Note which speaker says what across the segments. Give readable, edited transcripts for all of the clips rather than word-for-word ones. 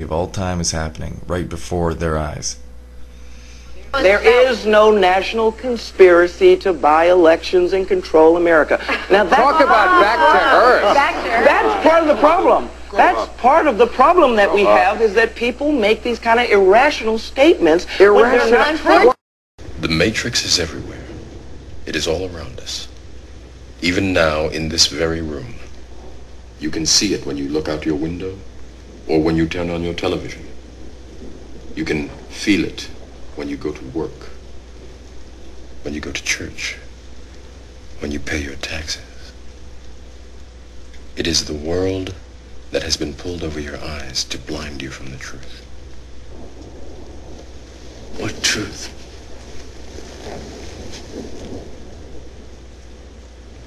Speaker 1: of all time is happening right before their eyes.
Speaker 2: There is no national conspiracy to buy elections and control America. Now
Speaker 3: talk about back to earth.
Speaker 2: That's part of the problem. That's part of the problem that we have, is that people make these kind of irrational statements.
Speaker 3: Irrational.
Speaker 4: The Matrix is everywhere. It is all around us. Even now, in this very room. You can see it when you look out your window or when you turn on your television. You can feel it when you go to work, when you go to church, when you pay your taxes. It is the world that has been pulled over your eyes to blind you from the truth. What truth?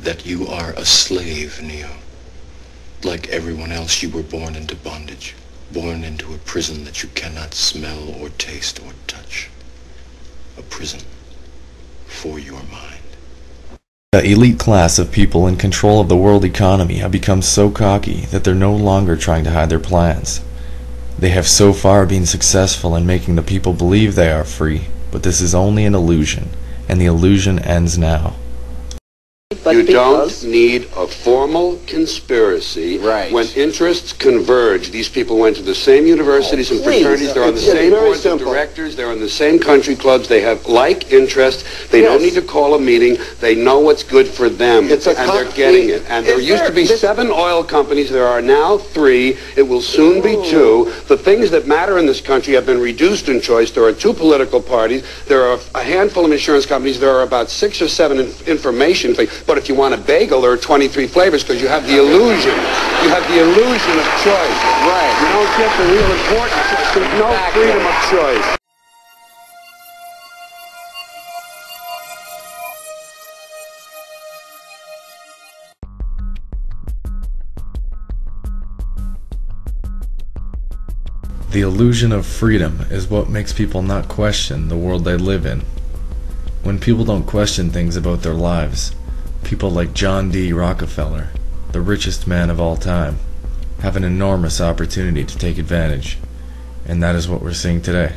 Speaker 4: That you are a slave, Neo. Like everyone else, you were born into bondage, born into a prison that you cannot smell or taste or touch. A prison for your mind.
Speaker 1: The elite class of people in control of the world economy have become so cocky that they're no longer trying to hide their plans. They have so far been successful in making the people believe they are free, but this is only an illusion, and the illusion ends now.
Speaker 5: You don't need a formal conspiracy when interests converge. These people went to the same universities and fraternities. They're on the same boards of directors. They're on the same country clubs. They have like interests. They don't need to call a meeting. They know what's good for them, and they're getting it. And there used to be 7 oil companies. There are now 3. It will soon be 2. The things that matter in this country have been reduced in choice. There are 2 political parties. There are a handful of insurance companies. There are about 6 or 7 information things. But if you want a bagel, there are 23 flavors because you have the illusion. You have the illusion of choice. Right. You don't get the real important choice. There's no freedom of choice.
Speaker 1: The illusion of freedom is what makes people not question the world they live in. When people don't question things about their lives, people like John D. Rockefeller, the richest man of all time, have an enormous opportunity to take advantage, and that is what we're seeing today.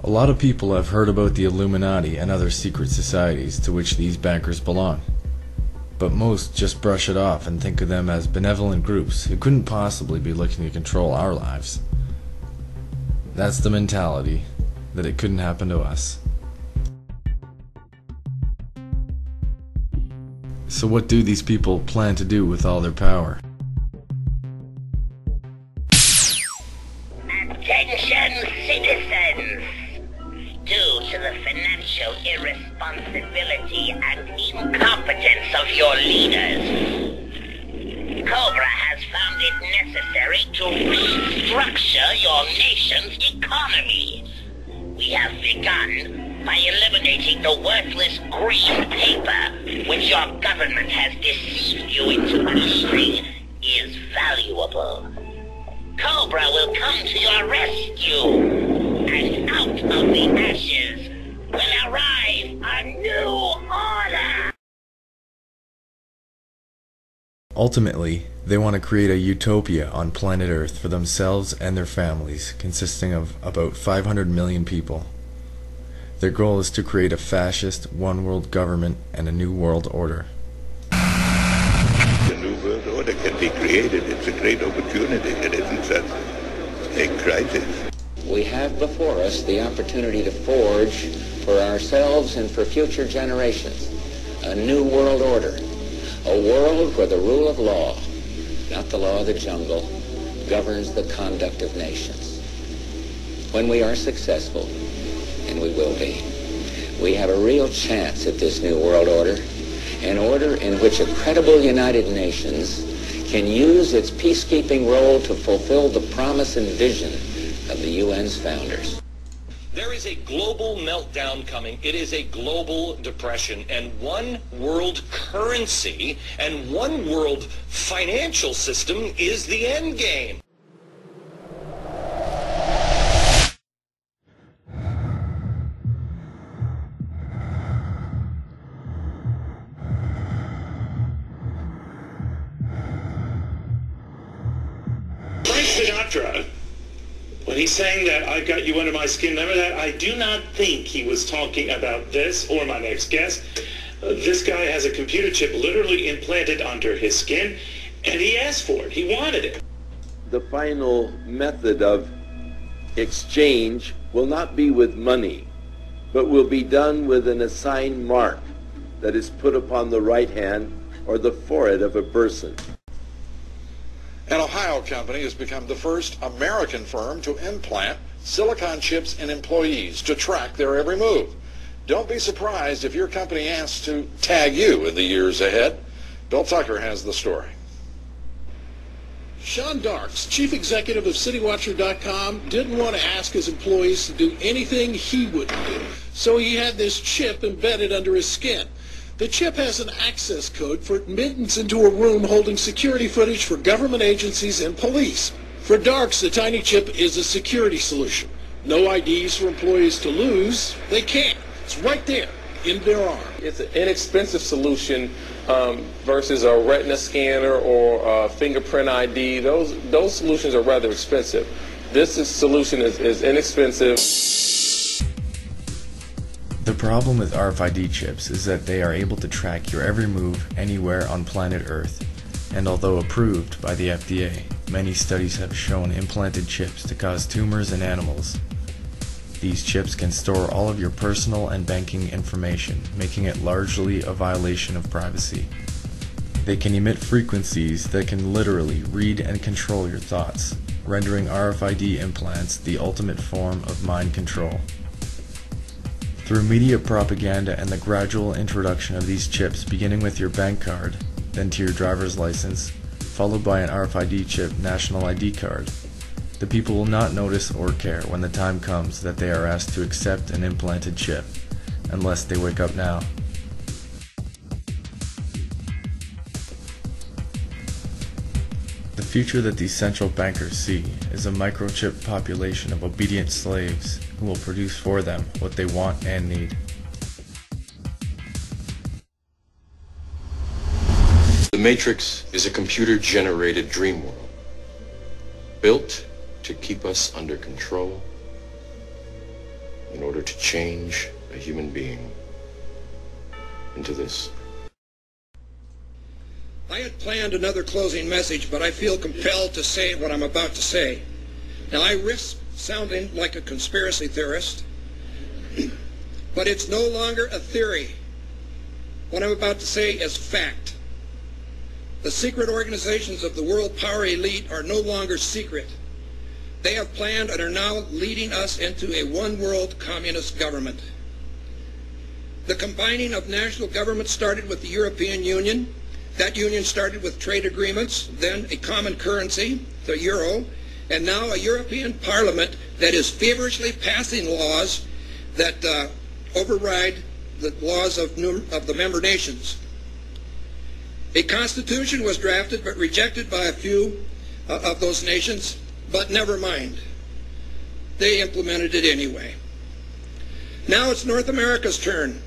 Speaker 1: A lot of people have heard about the Illuminati and other secret societies to which these bankers belong, but most just brush it off and think of them as benevolent groups who couldn't possibly be looking to control our lives. That's the mentality, that it couldn't happen to us. So what do these people plan to do with all their power?
Speaker 6: Attention, citizens! Due to the financial irresponsibility and incompetence of your leaders, Cobra has found it necessary to restructure your nation's economy. We have begun by eliminating the worthless green paper, which your government has deceived you into believing is valuable. Cobra will come to your rescue, and out of the ashes will arrive a new order.
Speaker 1: Ultimately, they want to create a utopia on planet Earth for themselves and their families, consisting of about 500 million people. Their goal is to create a fascist, one-world government and a new world order.
Speaker 7: The new world order can be created. It's a great opportunity. It isn't such a crisis.
Speaker 8: We have before us the opportunity to forge for ourselves and for future generations a new world order. A world where the rule of law, not the law of the jungle, governs the conduct of nations. When we are successful, and we will be, we have a real chance at this new world order, an order in which a credible United Nations can use its peacekeeping role to fulfill the promise and vision of the UN's founders.
Speaker 9: There is a global meltdown coming. It is a global depression, and one world currency and one world financial system is the end game.
Speaker 10: Sinatra, when he sang that, "I've got you under my skin," remember that? I do not think he was talking about this or my next guest. This guy has a computer chip literally implanted under his skin, and he asked for it. He wanted it.
Speaker 11: The final method of exchange will not be with money, but will be done with an assigned mark that is put upon the right hand or the forehead of a person.
Speaker 12: An Ohio company has become the first American firm to implant silicon chips in employees to track their every move. Don't be surprised if your company asks to tag you in the years ahead. Bill Tucker has the story.
Speaker 13: Sean Darks, chief executive of CityWatcher.com, didn't want to ask his employees to do anything he wouldn't do, so he had this chip embedded under his skin. The chip has an access code for admittance into a room holding security footage for government agencies and police. For Darks, the tiny chip is a security solution. No IDs for employees to lose. They can't. It's right there in their arm.
Speaker 14: It's an inexpensive solution versus a retina scanner or a fingerprint ID. Those solutions are rather expensive. Solution is inexpensive.
Speaker 1: The problem with RFID chips is that they are able to track your every move anywhere on planet Earth, and although approved by the FDA, many studies have shown implanted chips to cause tumors in animals. These chips can store all of your personal and banking information, making it largely a violation of privacy. They can emit frequencies that can literally read and control your thoughts, rendering RFID implants the ultimate form of mind control. Through media propaganda and the gradual introduction of these chips beginning with your bank card, then to your driver's license, followed by an RFID chip national ID card, the people will not notice or care when the time comes that they are asked to accept an implanted chip, unless they wake up now. The future that these central bankers see is a microchip population of obedient slaves who will produce for them what they want and need.
Speaker 4: The Matrix is a computer-generated dream world, built to keep us under control in order to change a human being into this.
Speaker 13: I had planned another closing message, but I feel compelled to say what I'm about to say. Now, I risk sounding like a conspiracy theorist, but it's no longer a theory. What I'm about to say is fact. The secret organizations of the world power elite are no longer secret. They have planned and are now leading us into a one-world communist government. The combining of national governments started with the European Union. That union started with trade agreements, then a common currency, the euro, and now a European Parliament that is feverishly passing laws that override the laws of the member nations. A constitution was drafted but rejected by a few of those nations, but never mind. They implemented it anyway. Now it's North America's turn.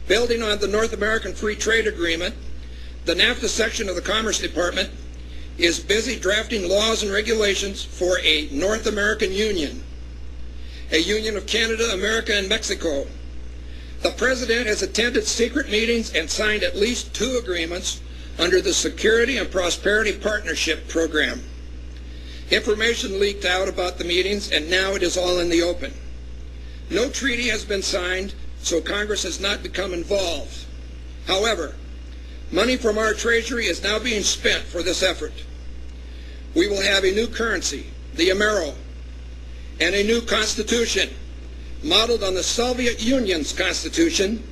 Speaker 13: Building on the North American Free Trade Agreement, the NAFTA section of the Commerce Department is busy drafting laws and regulations for a North American Union, a union of Canada, America, and Mexico. The President has attended secret meetings and signed at least 2 agreements under the Security and Prosperity Partnership Program. Information leaked out about the meetings, and now it is all in the open. No treaty has been signed, so Congress has not become involved. However, money from our Treasury is now being spent for this effort. We will have a new currency, the Amero, and a new constitution modeled on the Soviet Union's constitution.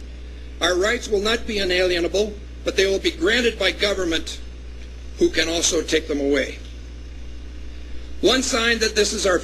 Speaker 13: Our rights will not be inalienable, but they will be granted by government, who can also take them away. One sign that this is our